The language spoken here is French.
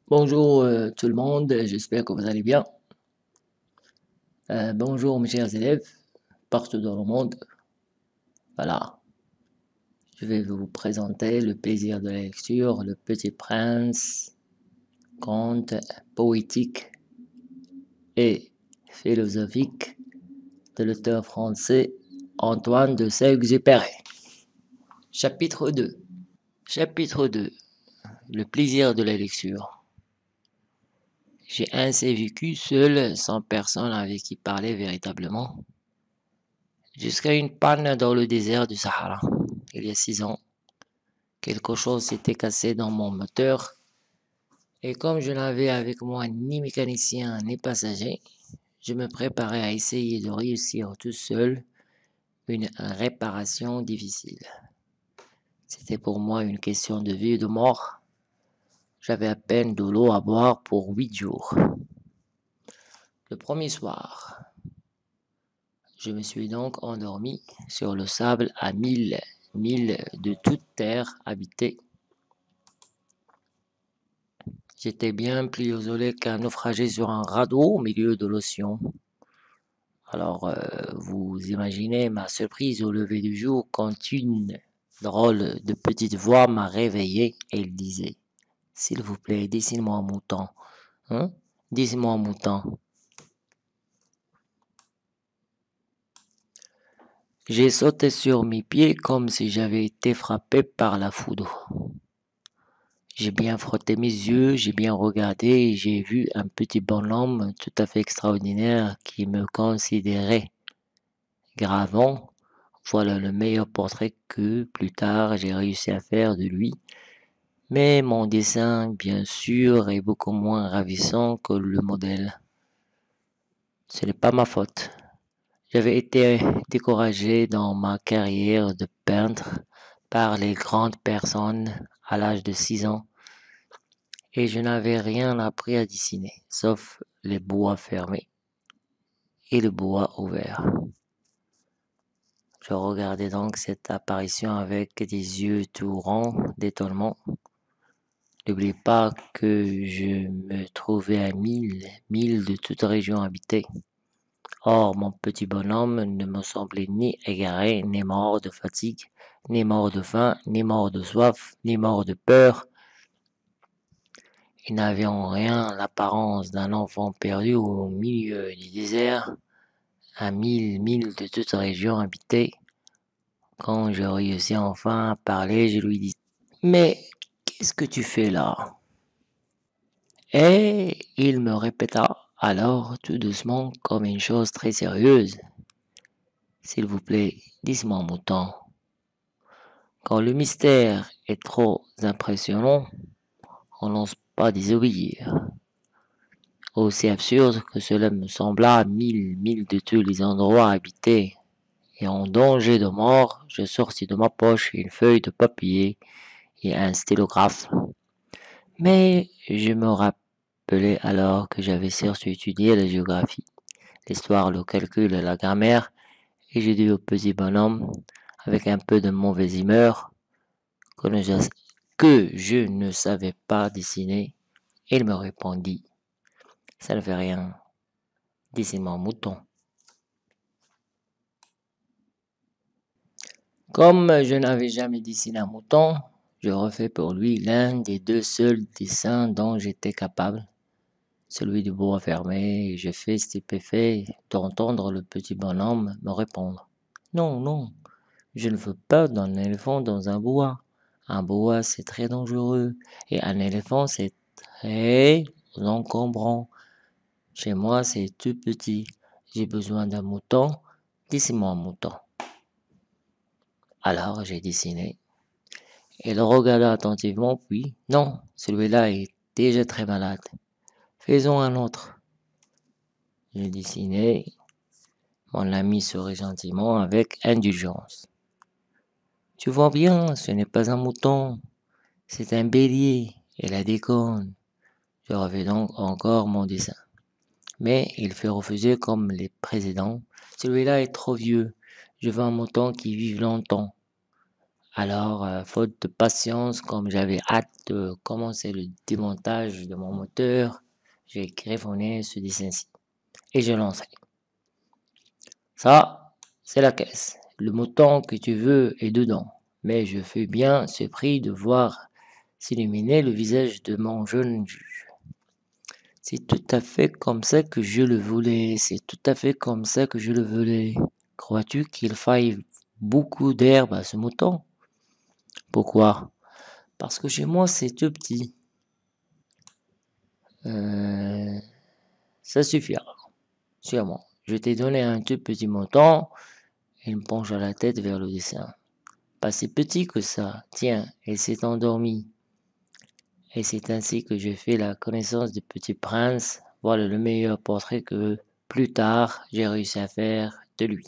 Bonjour tout le monde, j'espère que vous allez bien. Bonjour mes chers élèves, partout dans le monde. Voilà, je vais vous présenter Le plaisir de la lecture, Le Petit Prince, conte poétique et philosophique de l'auteur français Antoine de Saint-Exupéry. Chapitre 2. Chapitre 2. Le plaisir de la lecture. J'ai ainsi vécu seul, sans personne avec qui parler véritablement, jusqu'à une panne dans le désert du Sahara. Il y a 6 ans, quelque chose s'était cassé dans mon moteur, et comme je n'avais avec moi ni mécanicien ni passager, je me préparais à essayer de réussir tout seul une réparation difficile. C'était pour moi une question de vie ou de mort. J'avais à peine de l'eau à boire pour 8 jours. Le premier soir, je me suis donc endormi sur le sable à 1000 milles de toute terre habitée. J'étais bien plus isolé qu'un naufragé sur un radeau au milieu de l'océan. Alors, vous imaginez ma surprise au lever du jour quand une drôle de petite voix m'a réveillé et il disait: S'il vous plaît, dessine-moi un mouton. Hein? Dessine-moi un mouton. J'ai sauté sur mes pieds comme si j'avais été frappé par la foudre. J'ai bien frotté mes yeux, j'ai bien regardé et j'ai vu un petit bonhomme tout à fait extraordinaire qui me considérait gravement. Voilà le meilleur portrait que, plus tard, j'ai réussi à faire de lui. Mais mon dessin, bien sûr, est beaucoup moins ravissant que le modèle. Ce n'est pas ma faute. J'avais été découragé dans ma carrière de peintre par les grandes personnes à l'âge de 6 ans et je n'avais rien appris à dessiner, sauf les bois fermés et le bois ouvert. Je regardais donc cette apparition avec des yeux tout ronds d'étonnement. N'oubliez pas que je me trouvais à 1000 milles de toute région habitée. Or, mon petit bonhomme ne me semblait ni égaré, ni mort de fatigue, ni mort de faim, ni mort de soif, ni mort de peur. Il n'avait en rien l'apparence d'un enfant perdu au milieu du désert, à 1000 milles de toute région habitée. Quand je réussis enfin à parler, je lui dis: Mais qu'est-ce que tu fais là? Et il me répéta alors tout doucement comme une chose très sérieuse: S'il vous plaît, dis-moi mon mouton. Quand le mystère est trop impressionnant, on n'ose pas désobéir. Aussi absurde que cela me sembla, à 1000 milles de tous les endroits habités et en danger de mort, je sortis de ma poche une feuille de papier et un stylographe. Mais je me rappelais alors que j'avais surtout étudié la géographie, l'histoire, le calcul et la grammaire, et j'ai dit au petit bonhomme, avec un peu de mauvaise humeur, que je ne savais pas dessiner. Il me répondit: Ça ne fait rien, dessine-moi un mouton. Comme je n'avais jamais dessiné un mouton, je refais pour lui l'un des deux seuls dessins dont j'étais capable, celui du bois fermé, et j'ai fait stupéfait d'entendre le petit bonhomme me répondre: Non, non, je ne veux pas d'un éléphant dans un bois. Un bois, c'est très dangereux, et un éléphant, c'est très encombrant. Chez moi, c'est tout petit. J'ai besoin d'un mouton. Dessine-moi un mouton. Alors, j'ai dessiné. Il regarda attentivement, puis, non, celui-là est déjà très malade. Faisons un autre. J'ai dessiné. Mon ami sourit gentiment avec indulgence. Tu vois bien, ce n'est pas un mouton, c'est un bélier. Il a des cornes. Je refais donc encore mon dessin. Mais il fut refusé comme les précédents. Celui-là est trop vieux. Je veux un mouton qui vive longtemps. Alors, faute de patience, comme j'avais hâte de commencer le démontage de mon moteur, j'ai griffonné ce dessin-ci et j'ai lancé. Ça, c'est la caisse. Le mouton que tu veux est dedans, mais je fus bien surpris de voir s'illuminer le visage de mon jeune juge. C'est tout à fait comme ça que je le voulais, c'est tout à fait comme ça que je le voulais. Crois-tu qu'il faille beaucoup d'herbe à ce mouton? Pourquoi? Parce que chez moi, c'est tout petit. Euh, Ça suffira, sûrement. Je t'ai donné un tout petit mouton. Il me pencha la tête vers le dessin. Pas si petit que ça. Tiens, il s'est endormi. Et c'est ainsi que j'ai fait la connaissance du petit prince. Voilà le meilleur portrait que plus tard j'ai réussi à faire de lui.